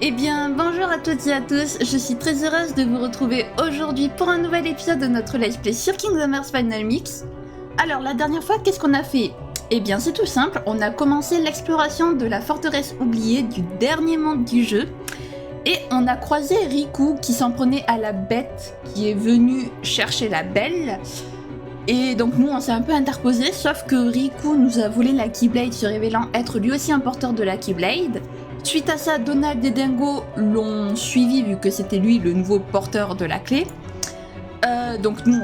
Eh bien, bonjour à toutes et à tous, je suis très heureuse de vous retrouver aujourd'hui pour un nouvel épisode de notre Let's Play sur Kingdom Hearts Final Mix. Alors, la dernière fois, qu'est-ce qu'on a fait? Eh bien, c'est tout simple, on a commencé l'exploration de la forteresse oubliée du dernier monde du jeu, et on a croisé Riku qui s'en prenait à la bête qui est venue chercher la belle. Et donc nous on s'est un peu interposé, sauf que Riku nous a volé la Keyblade se révélant être lui aussi un porteur de la Keyblade. Suite à ça, Donald et Dingo l'ont suivi vu que c'était lui le nouveau porteur de la clé. Donc nous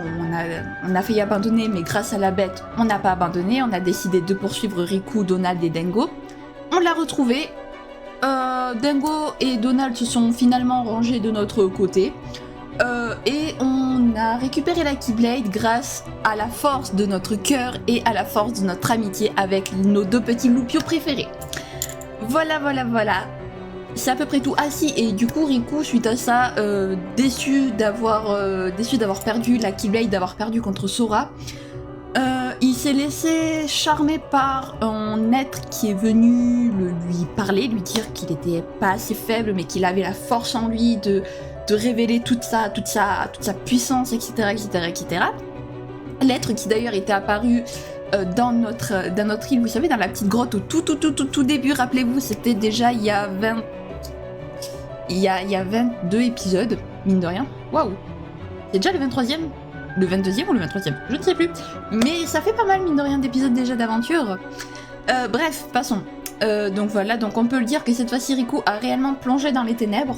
on a failli abandonner, mais grâce à la bête on n'a pas abandonné, on a décidé de poursuivre Riku, Donald et Dingo. On l'a retrouvé, Dingo et Donald se sont finalement rangés de notre côté. Et on a récupéré la Keyblade grâce à la force de notre cœur et à la force de notre amitié avec nos deux petits loupiaux préférés. Voilà. C'est à peu près tout. Ah si, et du coup Riku, suite à ça, déçu d'avoir perdu la Keyblade, d'avoir perdu contre Sora, il s'est laissé charmer par un être qui est venu lui parler, lui dire qu'il était pas assez faible, mais qu'il avait la force en lui de révéler toute sa puissance, etc. L'être qui d'ailleurs était apparu dans notre île, vous savez, dans la petite grotte au tout début, rappelez-vous, c'était déjà il y a 22 épisodes, mine de rien. Waouh! C'est déjà le 23e? Le 22e ou le 23e? Je ne sais plus. Mais ça fait pas mal, mine de rien, d'épisodes déjà d'aventure. Bref, passons. Donc voilà, donc on peut le dire que cette fois-ci Riku a réellement plongé dans les ténèbres.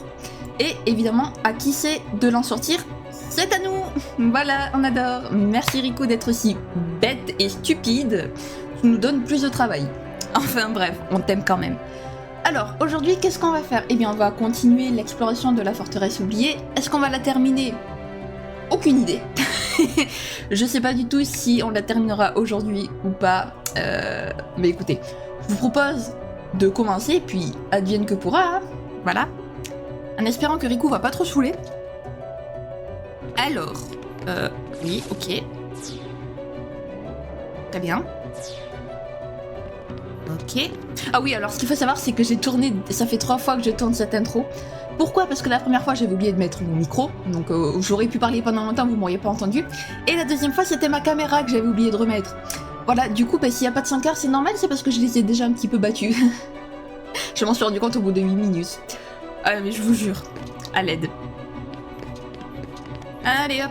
Et évidemment, à qui c'est de l'en sortir? C'est à nous! Voilà, on adore. Merci Riku d'être aussi bête et stupide. Tu nous donnes plus de travail. Enfin bref, on t'aime quand même. Alors, aujourd'hui, qu'est-ce qu'on va faire? Eh bien, on va continuer l'exploration de la forteresse oubliée. Est-ce qu'on va la terminer? Aucune idée. Je sais pas du tout si on la terminera aujourd'hui ou pas. Mais écoutez, je vous propose de commencer, puis advienne que pourra. Hein. Voilà. En espérant que Riku va pas trop saouler. Alors, oui, ok. Très bien. Ok. Ah oui, alors ce qu'il faut savoir, c'est que j'ai tourné, ça fait 3 fois que je tourne cette intro. Pourquoi? Parce que la première fois, j'avais oublié de mettre mon micro, donc j'aurais pu parler pendant longtemps, vous m'auriez pas entendu. Et la deuxième fois, c'était ma caméra que j'avais oublié de remettre. Voilà, du coup, s'il n'y a pas de 5 heures, c'est normal, c'est parce que je les ai déjà un petit peu battus. Je m'en suis rendu compte au bout de 8 minutes. Ah mais je vous jure, à l'aide. Allez hop.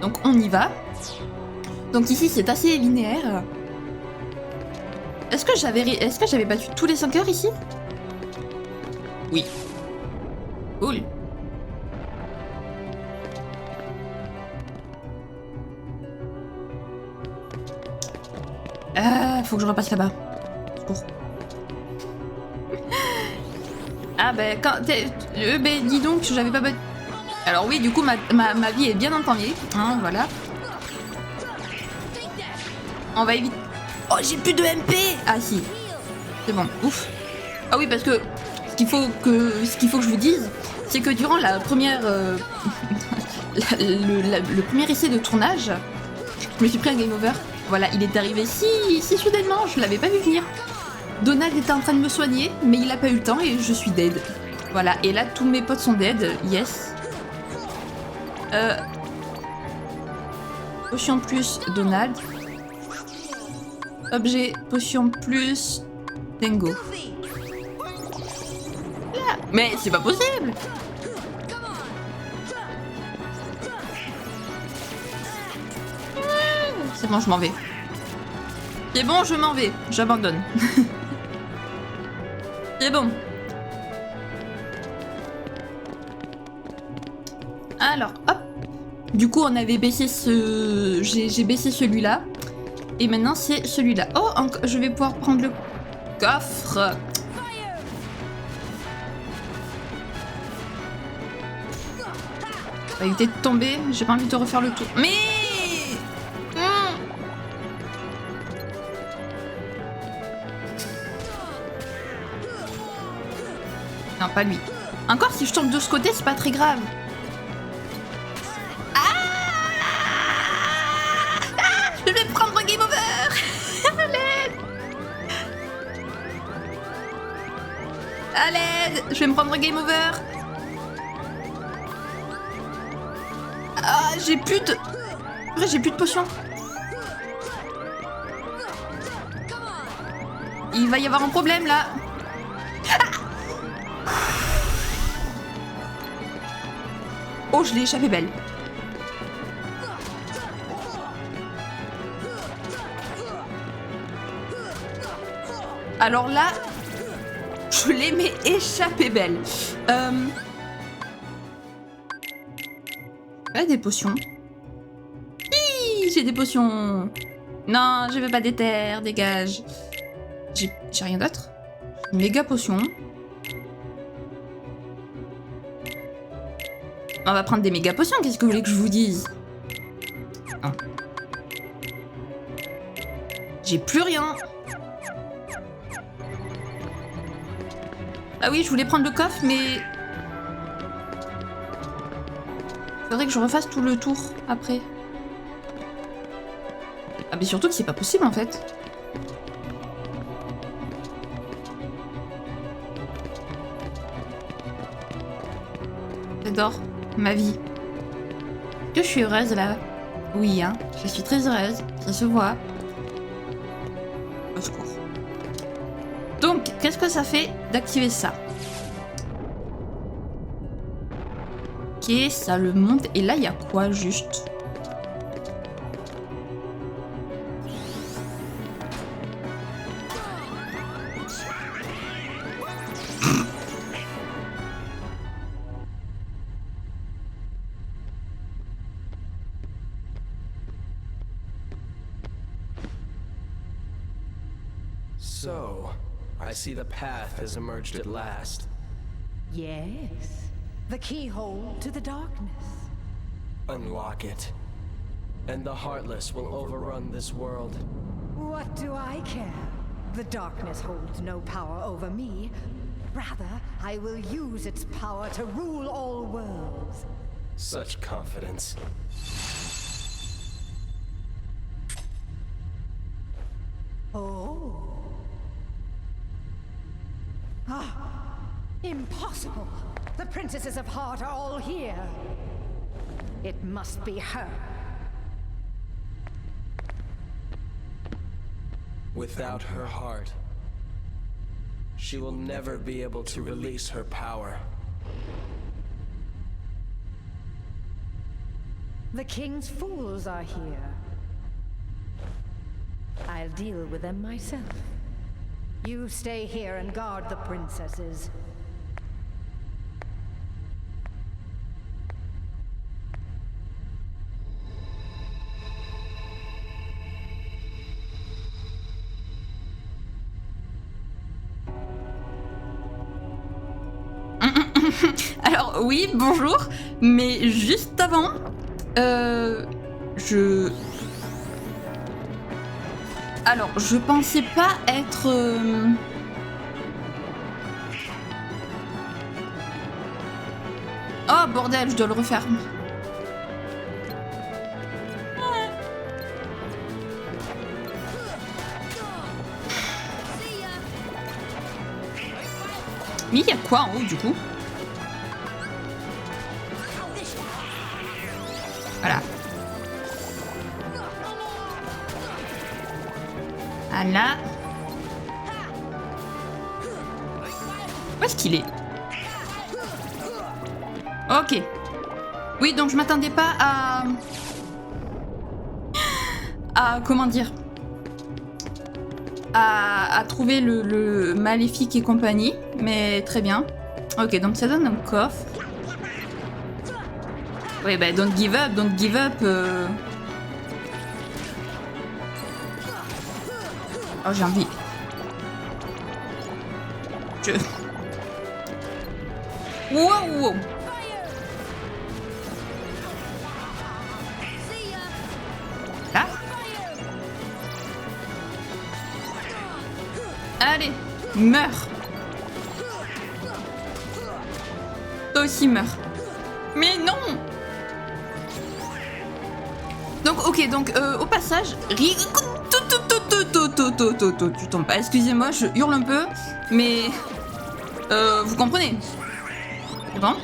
Donc on y va. Donc ici c'est assez linéaire. Est-ce que j'avais battu tous les 5 heures ici? Oui. Cool. Faut que je repasse là-bas. Secours. Ah ben dis donc, j'avais pas battu. Alors oui, du coup ma vie est bien entamée, hein, voilà. On va éviter. Oh, j'ai plus de MP. Ah si, c'est bon, ouf. Ah oui, parce que ce qu'il faut que je vous dise, c'est que durant la première le premier essai de tournage, je me suis pris un game over. Voilà, il est arrivé si soudainement, je l'avais pas vu venir. Donald était en train de me soigner, mais il a pas eu le temps et je suis dead. Voilà, et là tous mes potes sont dead, yes. Potion plus Donald. Objet, potion plus Dingo. Là. Mais c'est pas possible! C'est bon, je m'en vais. C'est bon, je m'en vais. J'abandonne. C'est bon. Alors, hop. Du coup, on avait baissé j'ai baissé celui-là. Et maintenant, c'est celui-là. Oh, je vais pouvoir prendre le coffre. On va éviter de tomber. J'ai pas envie de refaire le tour. Mais... Non, pas lui. Encore, si je tombe de ce côté, c'est pas très grave. Je vais prendre un game over. Allez, je vais me prendre game over. Ah, j'ai plus de... Après, j'ai plus de potions. Il va y avoir un problème, là. Ah, oh, je l'ai échappé belle. Alors là, je l'ai mais échappé belle. Des potions. Hi, j'ai des potions. Non, je veux pas d'éther, dégage. J'ai rien d'autre. Méga potion. On va prendre des méga potions, qu'est-ce que vous voulez que je vous dise? Ah. J'ai plus rien. Ah oui, je voulais prendre le coffre, mais... Faudrait que je refasse tout le tour, après. Ah mais surtout que c'est pas possible, en fait. J'adore ma vie. Que je suis heureuse, là. Oui, hein. Je suis très heureuse. Ça se voit. Au secours. Donc, qu'est-ce que ça fait d'activer ça? Ok, ça le monte. Et là, il y a quoi, juste? So, I see the path has emerged at last. Yes, the keyhole to the darkness. Unlock it, and the Heartless will overrun this world. What do I care? The darkness holds no power over me. Rather, I will use its power to rule all worlds. Such confidence. Oh. Ah, impossible! The princesses of Heart are all here. It must be her. Without her heart, she will never be able to release her power. The king's fools are here. I'll deal with them myself. You stay here and guard the princesses. Alors oui, bonjour, mais juste avant, Alors, je pensais pas être... Oh bordel, je dois le refaire. Mais il y a quoi en haut du coup? Voilà. Là. Où est-ce qu'il est? Ok. Oui, donc je m'attendais pas à comment dire? À trouver le maléfique et compagnie. Mais très bien. Ok, donc ça donne un coffre. Oui, bah don't give up, don't give up. Oh, j'ai envie. Wow. Là. Allez, meurs. Toi aussi meurs. Mais non. Donc, ok, donc au passage, tu tombes pas. Excusez-moi, je hurle un peu, mais Vous comprenez? C'est bon?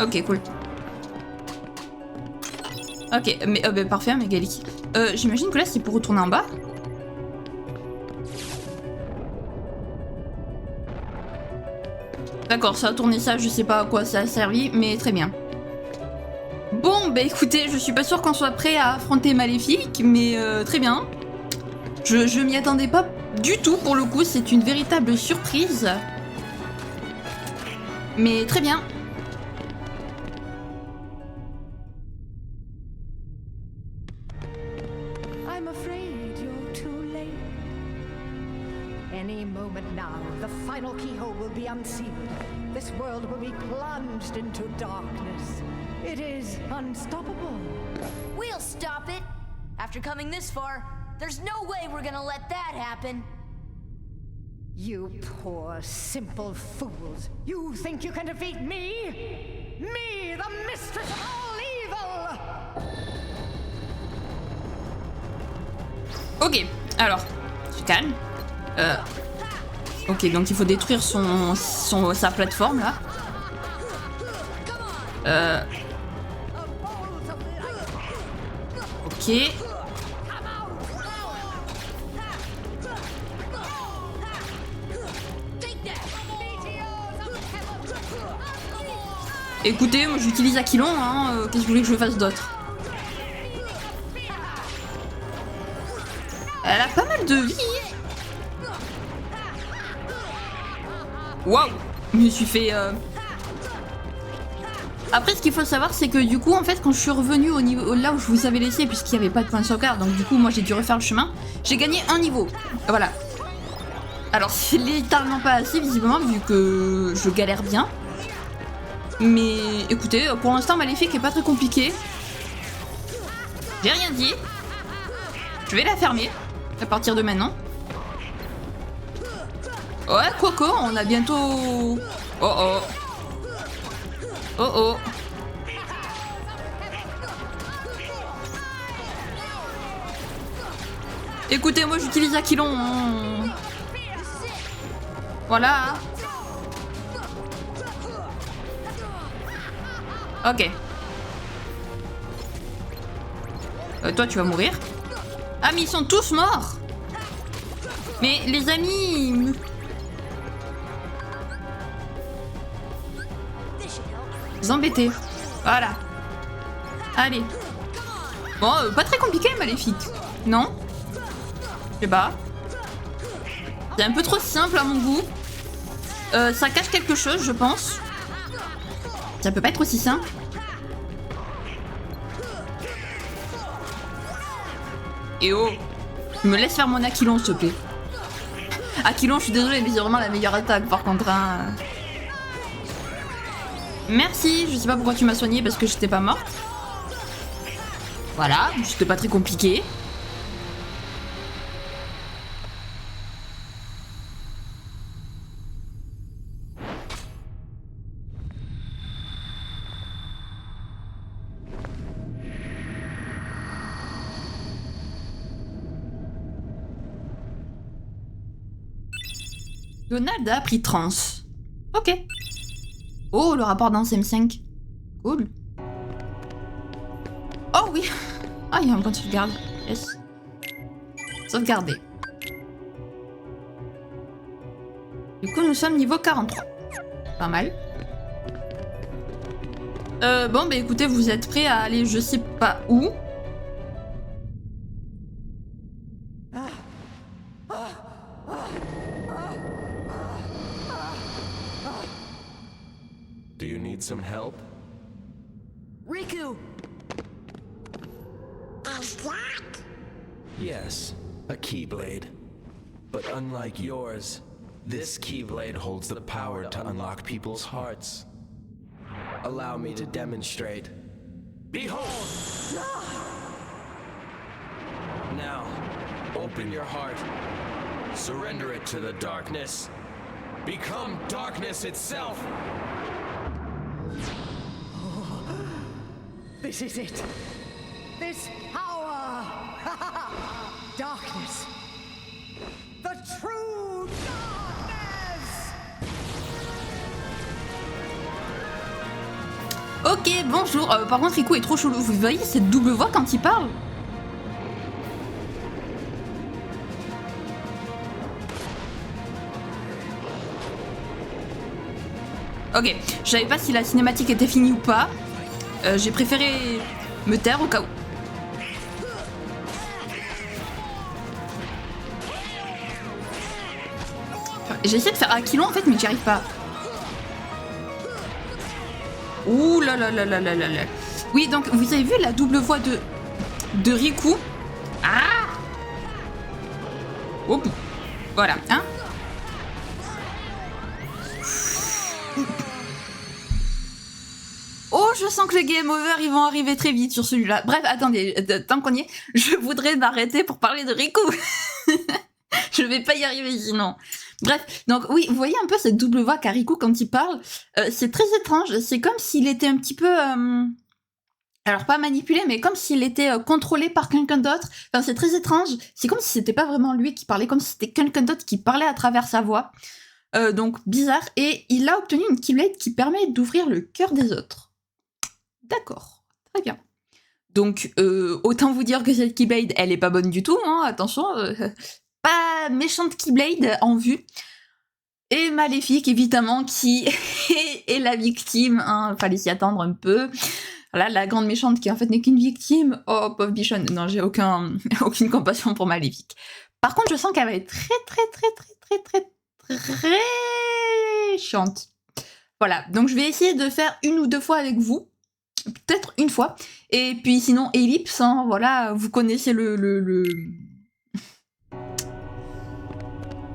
Ok, cool. Ok, mais bah, parfait, mégalithique. J'imagine que là, c'est pour retourner en bas. D'accord, ça a tourné ça, je sais pas à quoi ça a servi, mais très bien. Bon, bah écoutez, je suis pas sûre qu'on soit prêt à affronter Maléfique, mais très bien. Je m'y attendais pas du tout pour le coup, c'est une véritable surprise. Mais très bien. I'm afraid you're too late. Any moment now, the final keyhole will be unsealed. This world will be plunged into darkness. It is unstoppable. We'll stop it. After coming this far, there's no way we're gonna let that happen. You poor, simple fools. You think you can defeat me? Me, the mistress of all evil! Ok, alors, je calme. Ok, donc il faut détruire sa plateforme là. Ok. Écoutez, moi j'utilise Aquilon, hein, qu'est-ce que vous voulez que je fasse d'autre? Elle a pas mal de vie. Waouh, je me suis fait... Après, ce qu'il faut savoir, c'est que du coup, en fait, quand je suis revenue au niveau là où je vous avais laissé, puisqu'il n'y avait pas de point de sauvegarde, donc du coup, moi j'ai dû refaire le chemin, j'ai gagné un niveau. Voilà. Alors, c'est littéralement pas assez, visiblement, vu que je galère bien. Mais écoutez, pour l'instant, Maléfique est pas très compliqué. J'ai rien dit. Je vais la fermer à partir de maintenant. Ouais, quoique, on a bientôt... Oh oh. Oh oh. Écoutez, moi j'utilise Aquilon. Hein. Voilà. Ok. Toi, tu vas mourir. Ah, mais ils sont tous morts. Mais les amis... Vous embêtez. Voilà. Allez. Bon, pas très compliqué, Maléfique. Non? Je sais pas. C'est un peu trop simple à mon goût. Ça cache quelque chose, je pense. Ça peut pas être aussi simple. Et oh, me laisse faire mon Aquilon, s'il te plaît. Aquilon, je suis désolée, mais c'est vraiment la meilleure attaque, par contre. Hein. Merci, je sais pas pourquoi tu m'as soigné, parce que j'étais pas morte. Voilà, c'était pas très compliqué. Donald a appris trans. Ok. Oh, le rapport dans SM5. Cool. Oh oui. Ah, il y a un point de sauvegarde. Yes. Sauvegarder. Du coup, nous sommes niveau 43. Pas mal. Bon, bah écoutez, vous êtes prêts à aller je sais pas où. Do you need some help? Riku! Yes, a Keyblade. But unlike yours, this Keyblade holds the power to unlock people's hearts. Allow me to demonstrate. Behold! Now, open your heart. Surrender it to the darkness. Become darkness itself! This is it. This power. Darkness. The true darkness. Ok, bonjour. Par contre, Riku est trop chelou. Vous voyez cette double voix quand il parle? Ok, je savais pas si la cinématique était finie ou pas. J'ai préféré me taire au cas où. J'ai essayé de faire Aquilon en fait, mais j'y arrive pas. Ouh là là là là là là là. Oui, donc vous avez vu la double voix de Riku? Ah! Oh, voilà, hein? Oh, je sens que les game over, ils vont arriver très vite sur celui-là. Bref, attendez, tant qu'on y est, je voudrais m'arrêter pour parler de Riku. Je vais pas y arriver sinon. Bref, donc oui, vous voyez un peu cette double voix qu'a Riku quand il parle. C'est très étrange, c'est comme s'il était un petit peu... alors pas manipulé, mais comme s'il était contrôlé par quelqu'un d'autre. Enfin, c'est très étrange, c'est comme si c'était pas vraiment lui qui parlait, comme si c'était quelqu'un d'autre qui parlait à travers sa voix. Donc bizarre, et il a obtenu une Keyblade qui permet d'ouvrir le cœur des autres. D'accord, très bien. Donc, autant vous dire que cette Keyblade, elle est pas bonne du tout, hein, attention, pas méchante Keyblade en vue. Et Maléfique, évidemment, qui est la victime, hein, fallait s'y attendre un peu. Voilà, la grande méchante qui en fait n'est qu'une victime. Oh, pauvre bichonne, non, j'ai aucune compassion pour Maléfique. Par contre, je sens qu'elle va être très chiante. Voilà, donc je vais essayer de faire une ou deux fois avec vous. Peut-être une fois. Et puis sinon, Ellipse, hein, voilà, vous connaissez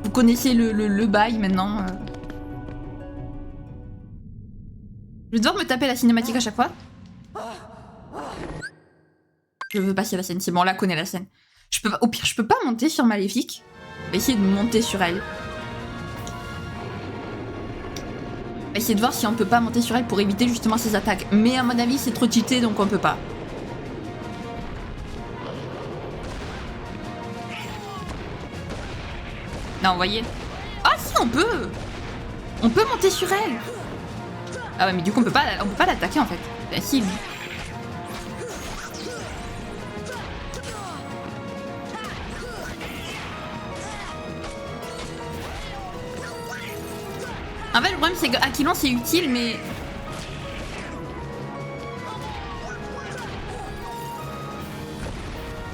Vous connaissez le bail maintenant. Je vais devoir me taper la cinématique à chaque fois. Je veux passer la scène, c'est bon, on la connaît la scène. Au pire, je peux pas monter sur Maléfique. Je vais essayer de monter sur elle. Essayer de voir si on peut pas monter sur elle pour éviter justement ses attaques. Mais à mon avis, c'est trop cheaté, donc on peut pas. Non, vous voyez. Ah si, on peut. On peut monter sur elle. Ah ouais, mais du coup, on peut pas l'attaquer en fait. Bah si. En fait, le problème, c'est que Aquilon, c'est utile, mais...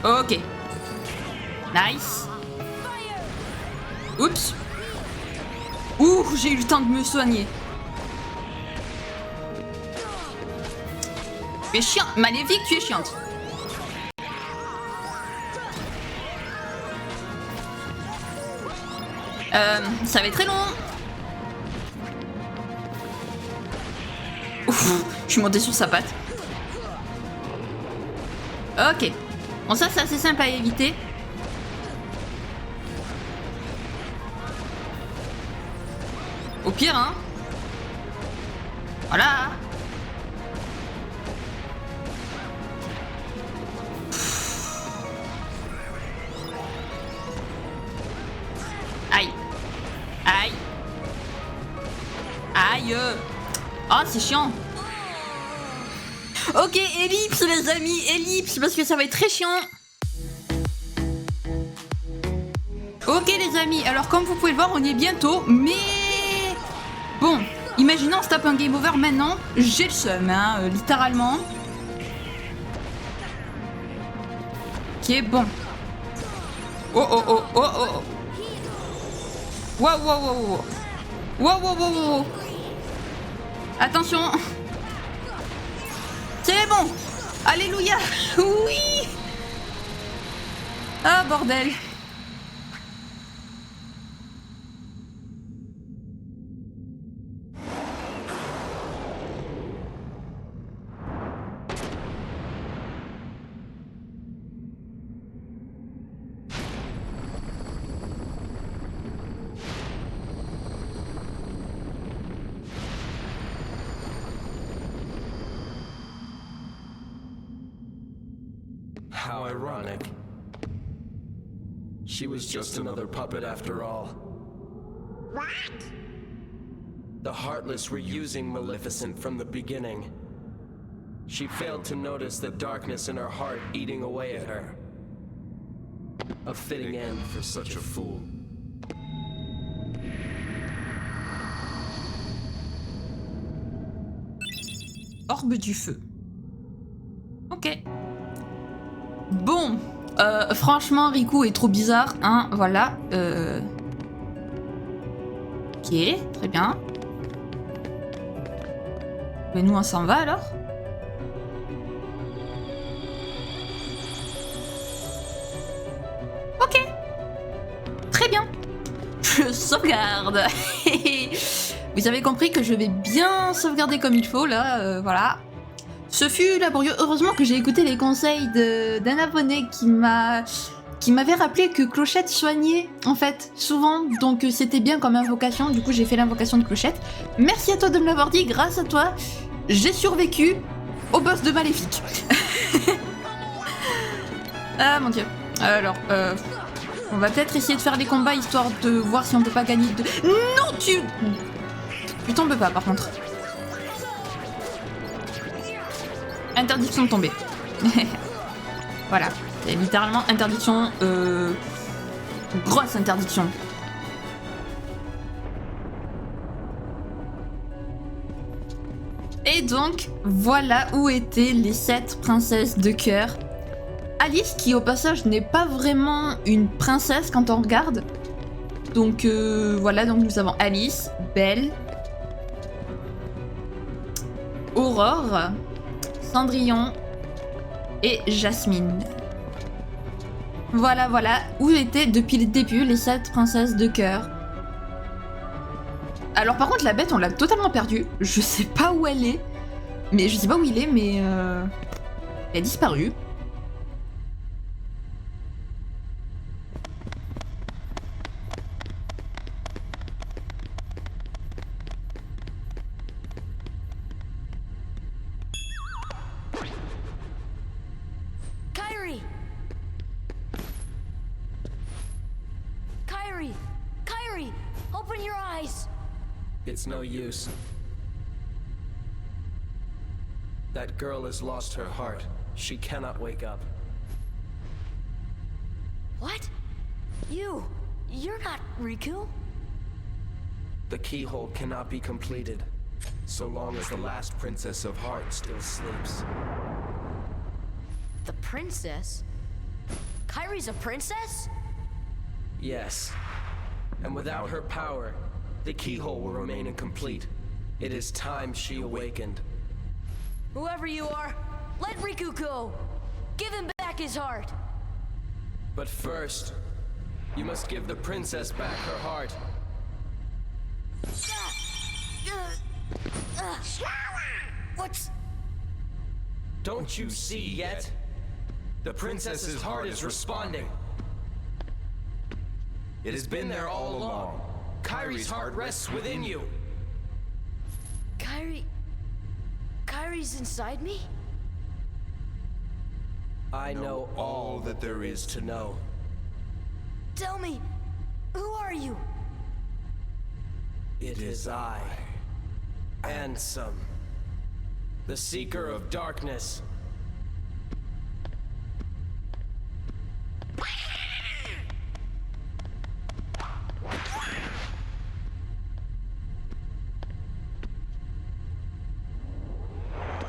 Ok. Nice. Oups. Ouh, j'ai eu le temps de me soigner. Tu es chiante. Maléfique, tu es chiante. Ça va être très long. Ouf, je suis montée sur sa patte. Ok. Bon, ça, c'est assez simple à éviter. Au pire, hein. Voilà. Aïe. Aïe. Aïe. Oh, c'est chiant. Ok, ellipse les amis, ellipse, parce que ça va être très chiant. Ok les amis, alors comme vous pouvez le voir, on y est bientôt, mais... Bon, imaginons on se tape un game over maintenant, j'ai le seum, hein, littéralement. Ok, bon. Oh oh oh oh oh oh. Wow wow wow wow. Wow wow wow wow. Attention. C'est bon. Alléluia. Oui. Ah bordel. How ironic. She was just another puppet after all. What? The Heartless were using Maleficent from the beginning. She failed to notice the darkness in her heart eating away at her. A fitting end for such a fool. Orbe du feu. Ok. Bon. Franchement, Riku est trop bizarre, hein, voilà. Ok, très bien. Mais nous, on s'en va alors? Ok. Très bien. Je sauvegarde. Vous avez compris que je vais bien sauvegarder comme il faut, là, voilà. Ce fut laborieux. Heureusement que j'ai écouté les conseils d'un abonné qui m'avait rappelé que Clochette soignait, en fait, souvent. Donc c'était bien comme invocation. Du coup, j'ai fait l'invocation de Clochette. Merci à toi de me l'avoir dit. Grâce à toi, j'ai survécu au boss de Maléfique. Ah, mon Dieu. Alors, on va peut-être essayer de faire les combats, histoire de voir si on peut pas gagner de... Non, tu tombes pas, par contre. Interdiction de tomber. Voilà. C'est littéralement interdiction. Grosse interdiction. Et donc, voilà où étaient les 7 princesses de cœur. Alice, qui au passage n'est pas vraiment une princesse quand on regarde. Donc voilà, donc nous avons Alice, Belle, Aurore, Cendrillon et Jasmine. Voilà, voilà, où étaient depuis le début les 7 princesses de cœur. Alors par contre la bête on l'a totalement perdue. Je sais pas où elle est. Mais je sais pas où il est, mais elle a disparu. Kairi, open your eyes. It's no use. That girl has lost her heart. She cannot wake up. What? You're not Riku? The keyhole cannot be completed, so long as the last Princess of Heart still sleeps. The princess? Kairi's a princess? Yes. And without her power, the keyhole will remain incomplete. It is time she awakened. Whoever you are, let Riku go! Give him back his heart! But first, you must give the princess back her heart. What's... Don't you see yet? The princess's heart is responding. It has been there all along. Kairi's heart rests within you. Kairi's inside me? I know all that there is to know. Tell me, who are you? It is I, Ansem, the Seeker of Darkness.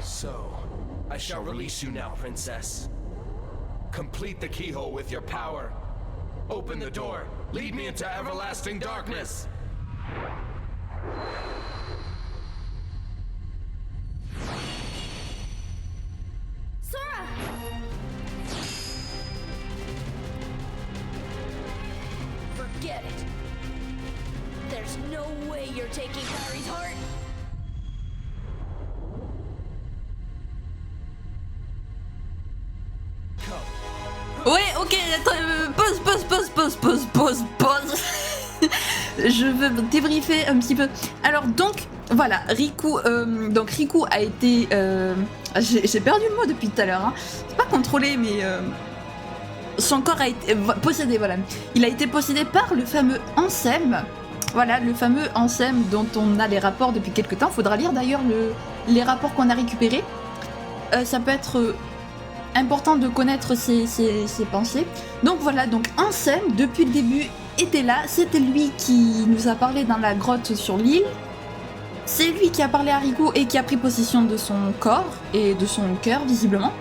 So, I shall release you now, Princess. Complete the keyhole with your power. Open the door. Lead me into everlasting darkness. Sora! Forget it. There's no way you're taking Kairi's heart. Ouais, ok, pause. Je veux débriefer un petit peu. Alors donc, voilà, Riku a été... J'ai perdu le mot depuis tout à l'heure, hein. C'est pas contrôlé, mais... son corps a été possédé, voilà. Il a été possédé par le fameux Ansem. Voilà, le fameux Ansem dont on a les rapports depuis quelques temps. Faudra lire d'ailleurs les rapports qu'on a récupérés. ça peut être important de connaître ses pensées. Donc voilà, donc Ansem, depuis le début, était là. C'était lui qui nous a parlé dans la grotte sur l'île. C'est lui qui a parlé à Riku et qui a pris possession de son corps et de son cœur, visiblement.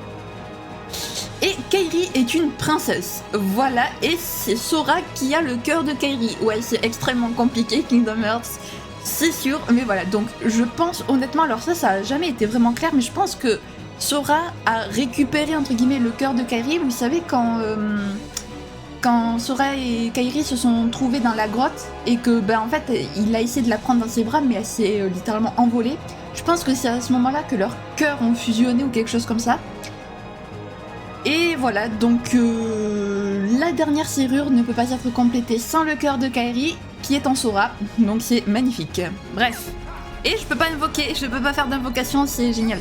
Et Kairi est une princesse. Voilà, et c'est Sora qui a le cœur de Kairi. Ouais, c'est extrêmement compliqué, Kingdom Hearts, c'est sûr. Mais voilà, donc je pense honnêtement, alors ça a jamais été vraiment clair, mais je pense que Sora a récupéré, entre guillemets, le cœur de Kairi. Vous savez, quand Sora et Kairi se sont trouvés dans la grotte et que, en fait, il a essayé de la prendre dans ses bras, mais elle s'est littéralement envolée. Je pense que c'est à ce moment-là que leurs cœurs ont fusionné ou quelque chose comme ça. Et voilà, donc la dernière serrure ne peut pas être complétée sans le cœur de Kairi, qui est en Sora, donc c'est magnifique. Bref. Et je peux pas invoquer, je peux pas faire d'invocation, c'est génial.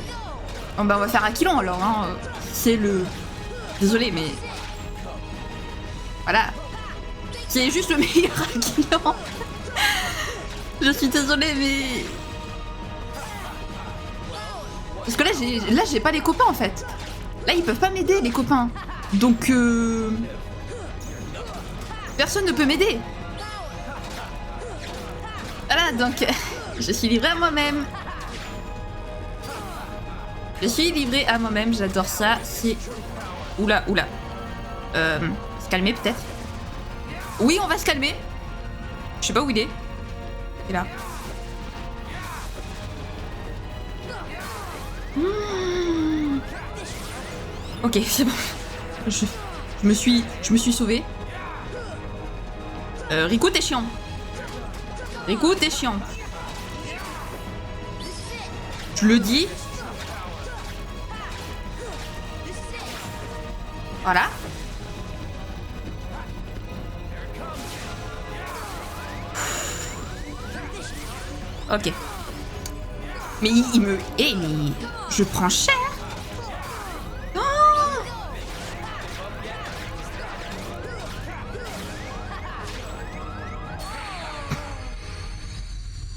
Bon on va faire Aquilon alors, hein. C'est le... Désolé, mais... Voilà. C'est juste le meilleur Aquilon. Je suis désolée, mais... Parce que là, j'ai pas les copains, en fait. Là, ils peuvent pas m'aider, les copains. Donc, personne ne peut m'aider. Voilà, donc... Je suis livrée à moi-même. Je suis livrée à moi-même, j'adore ça. C'est... Oula. Se calmer, peut-être. Oui, on va se calmer. Je sais pas où il est. Il est là. Ok, c'est bon. Je me suis sauvée. Riku, t'es chiant. Riku, t'es chiant. Je le dis. Voilà. Ok. Mais il me... Eh, mais... Je prends cher.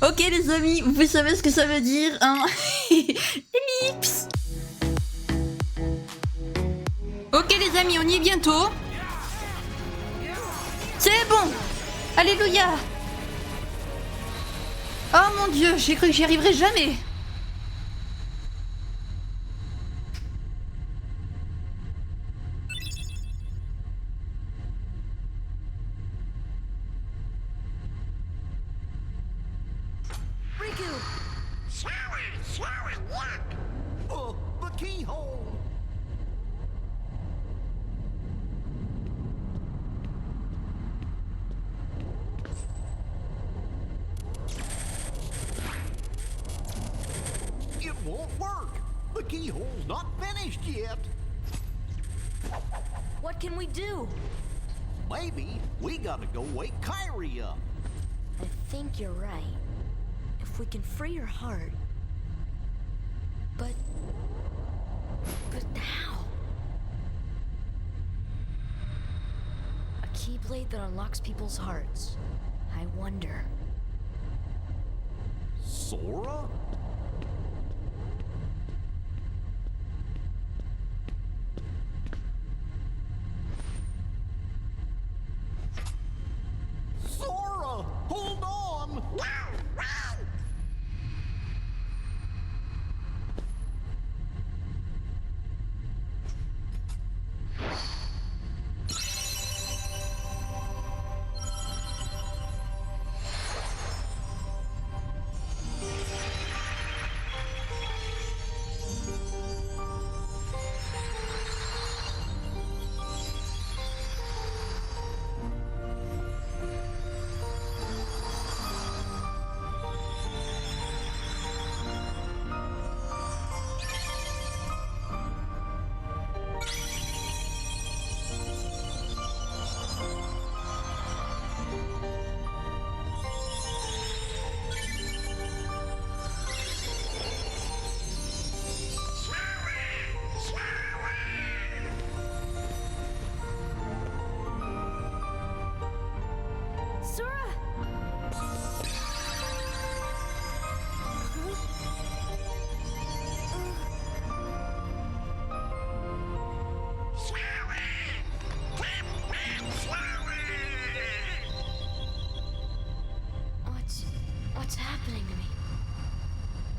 Ok les amis, vous savez ce que ça veut dire, hein? Ellipse. Ok les amis, on y est bientôt. C'est bon. Alléluia. Oh mon dieu, j'ai cru que j'y arriverais jamais. Won't work. The keyhole's not finished yet. What can we do? Maybe we gotta go wake Kairi up. I think you're right. If we can free her heart. But how? A keyblade that unlocks people's hearts. I wonder. Sora? Sora! Hold on!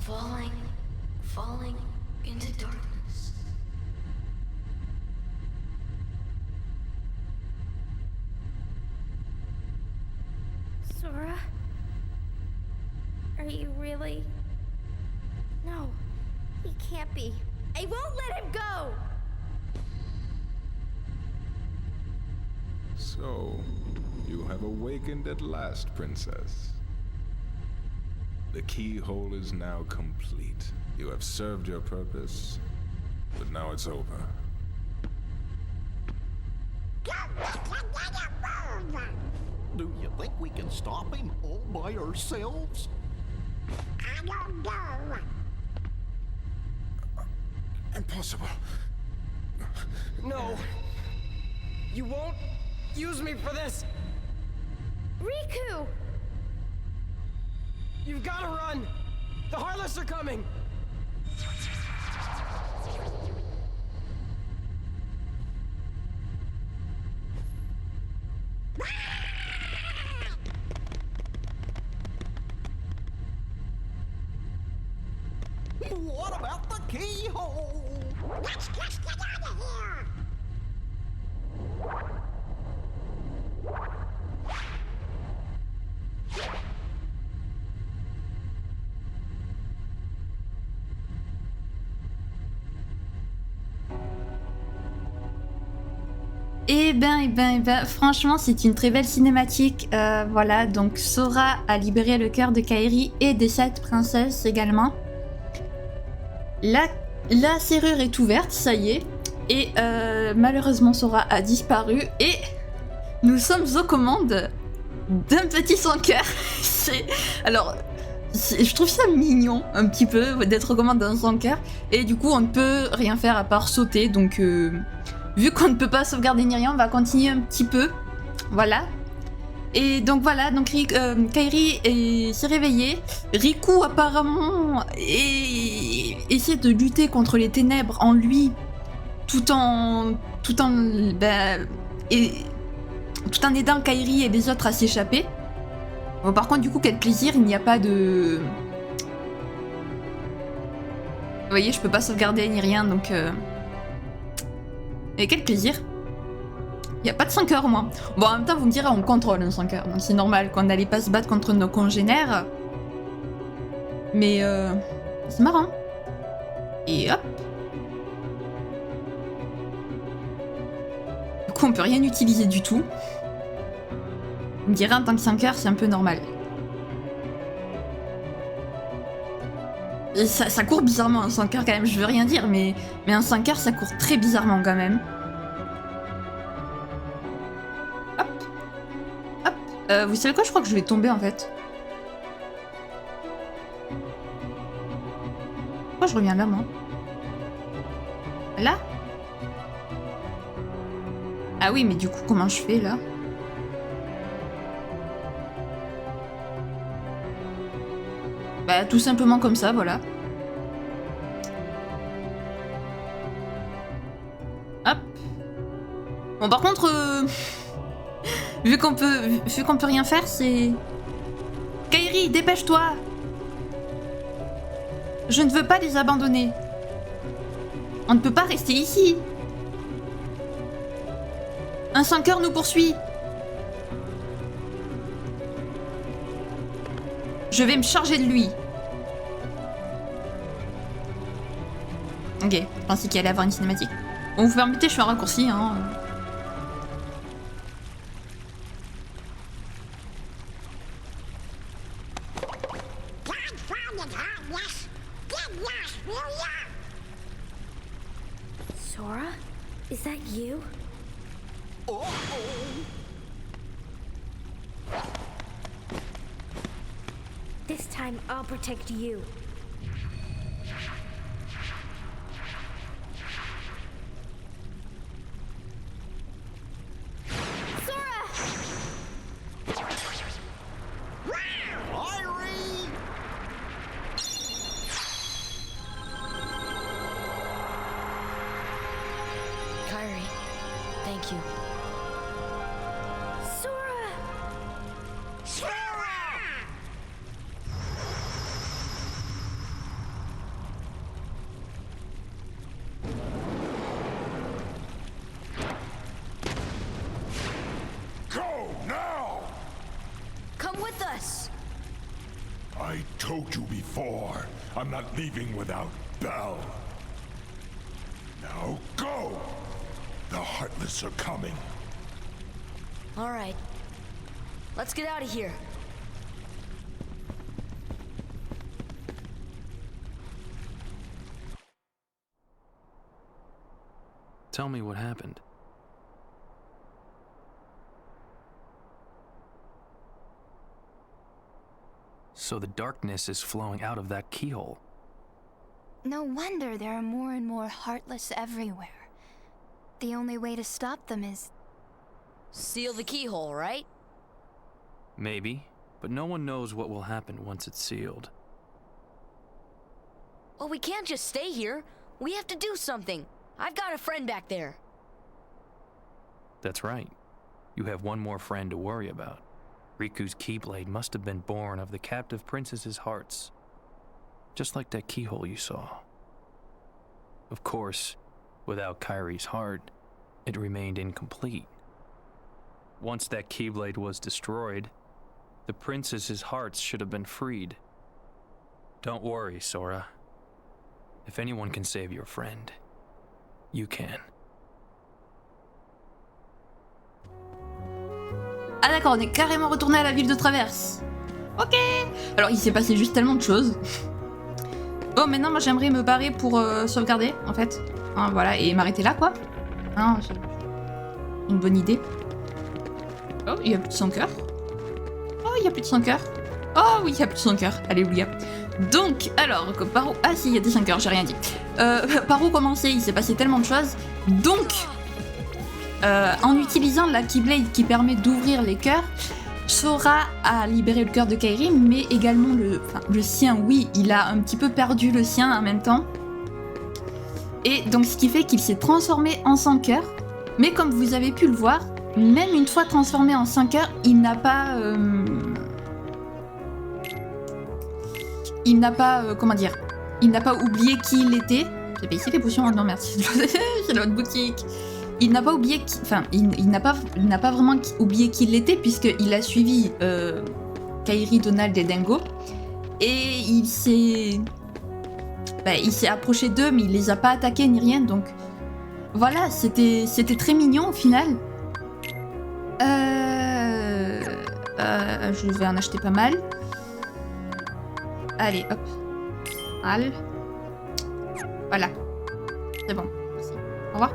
falling into darkness. Sora? Are you really? No, he can't be. I won't let him go! So, you have awakened at last, Princess. The keyhole is now complete. You have served your purpose, but now it's over. Do you think we can stop him all by ourselves? I don't know. Impossible. No! You won't use me for this! Riku! You've gotta run! The Heartless are coming! What about the keyhole? Let's just get out of here. Eh ben, franchement, c'est une très belle cinématique. Voilà, donc Sora a libéré le cœur de Kairi et des 7 princesses également. La serrure est ouverte, ça y est. Et malheureusement, Sora a disparu. Et nous sommes aux commandes d'un petit sans cœur. Alors, je trouve ça mignon, un petit peu, d'être aux commandes d'un sans cœur. Et du coup, on ne peut rien faire à part sauter. Donc, vu qu'on ne peut pas sauvegarder ni rien, on va continuer un petit peu. Voilà. Et donc voilà, donc Kairi s'est réveillée. Riku apparemment essaie de lutter contre les ténèbres en lui, tout en aidant Kairi et les autres à s'échapper. Bon, par contre, du coup, quel plaisir, il n'y a pas de... Vous voyez, je peux pas sauvegarder ni rien, donc... Et quel plaisir. Il n'y a pas de 5 heures au moins. Bon, en même temps, vous me direz, on contrôle un 5 heures, donc c'est normal qu'on n'allait pas se battre contre nos congénères. Mais c'est marrant. Et hop. Du coup, on peut rien utiliser du tout. Vous me direz, en tant que 5 heures, c'est un peu normal. Et ça court bizarrement, un 5 heures quand même, je veux rien dire, mais un 5 heures, ça court très bizarrement quand même. Vous savez quoi, je crois que je vais tomber en fait. Pourquoi je reviens là, moi? Là? Ah oui, mais du coup, comment je fais là? Bah, tout simplement comme ça, voilà. Hop. Bon, par contre... Vu qu'on peut rien faire, c'est... Kairi, dépêche-toi! Je ne veux pas les abandonner. On ne peut pas rester ici. Un 5 heures nous poursuit. Je vais me charger de lui. Ok, je pensais qu'il allait avoir une cinématique. Bon, vous permettez, je fais un raccourci, hein. Sora? Is that you? This time I'll protect you. Kairi, thank you. Sora! told you before, I'm not leaving without Belle. Now go! The Heartless are coming. All right. Let's get out of here. Tell me what happened. So the darkness is flowing out of that keyhole. No wonder there are more and more Heartless everywhere. The only way to stop them is... Seal the keyhole, right? Maybe, but no one knows what will happen once it's sealed. Well, we can't just stay here. We have to do something. I've got a friend back there. That's right. You have one more friend to worry about. Riku's Keyblade must have been born of the captive princess's hearts. Just like that keyhole you saw. Of course, without Kairi's heart, it remained incomplete. Once that Keyblade was destroyed, the princess's hearts should have been freed. Don't worry, Sora. If anyone can save your friend, you can. Ah d'accord, on est carrément retourné à la ville de Traverse. Ok. Alors il s'est passé juste tellement de choses. Bon, maintenant moi j'aimerais me barrer pour sauvegarder en fait. Hein, voilà, et m'arrêter là quoi. Hein, c'est une bonne idée. Oh, il y a plus de 100 cœurs. Oh, il y a plus de 100 cœurs. Oh oui, il y a plus de 100 cœurs. Alléluia. Donc, alors, par où... Ah si, il y a des 5 cœurs, j'ai rien dit. Par où commencer? Il s'est passé tellement de choses. Donc, en utilisant la Keyblade qui permet d'ouvrir les cœurs, Sora a libéré le cœur de Kairi, mais également le sien. Oui, il a un petit peu perdu le sien en même temps. Et donc, ce qui fait qu'il s'est transformé en 100 cœurs. Mais comme vous avez pu le voir, même une fois transformé en 5 cœurs, il n'a pas... comment dire, il n'a pas oublié qui il était. J'ai pas ici les potions, non merci, c'est l'autre boutique. Il n'a pas oublié, il n'a pas vraiment oublié qui il était puisqu'il a suivi Kairi, Donald et Dingo et il s'est approché d'eux mais il les a pas attaqués ni rien donc voilà c'était très mignon au final. Je vais en acheter pas mal. Allez, hop. Voilà. C'est bon. Merci. Au revoir.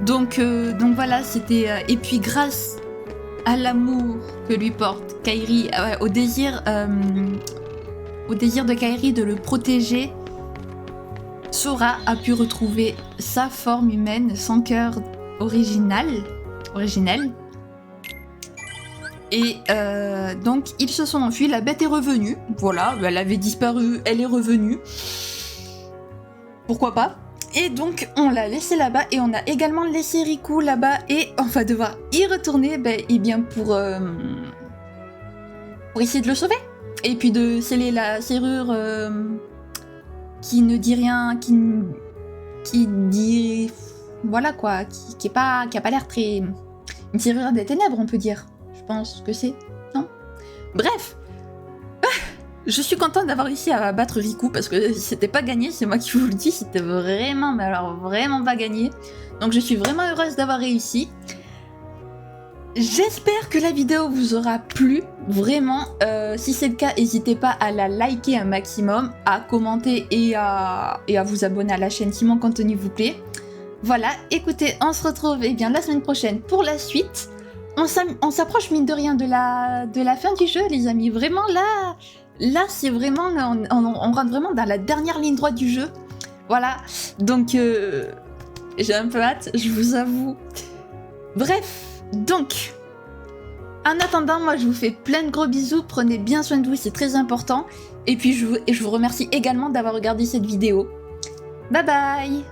Donc voilà, c'était... et puis grâce à l'amour que lui porte Kairi, au désir de Kairi de le protéger, Sora a pu retrouver sa forme humaine, son cœur originel. Et donc ils se sont enfuis, la bête est revenue, voilà, elle avait disparu, elle est revenue. Pourquoi pas? Et donc on l'a laissé là-bas et on a également laissé Riku là-bas et on va devoir y retourner et bien pour essayer de le sauver. Et puis de sceller la serrure qui ne dit rien, qui dit... Voilà quoi, qui a pas l'air très... Une serrure des ténèbres on peut dire. Je pense que c'est... Non. Bref. Je suis contente d'avoir réussi à battre Riku parce que c'était pas gagné, c'est moi qui vous le dis, c'était vraiment, mais alors vraiment pas gagné. Donc je suis vraiment heureuse d'avoir réussi. J'espère que la vidéo vous aura plu, vraiment. Si c'est le cas, n'hésitez pas à la liker un maximum, à commenter et à vous abonner à la chaîne si mon contenu vous plaît. Voilà, écoutez, on se retrouve la semaine prochaine pour la suite. On s'approche mine de rien de la fin du jeu, les amis. Vraiment là c'est vraiment... On rentre vraiment dans la dernière ligne droite du jeu. Voilà, donc j'ai un peu hâte, je vous avoue. Bref, donc... En attendant, moi je vous fais plein de gros bisous, prenez bien soin de vous, c'est très important. Et puis je vous remercie également d'avoir regardé cette vidéo. Bye bye!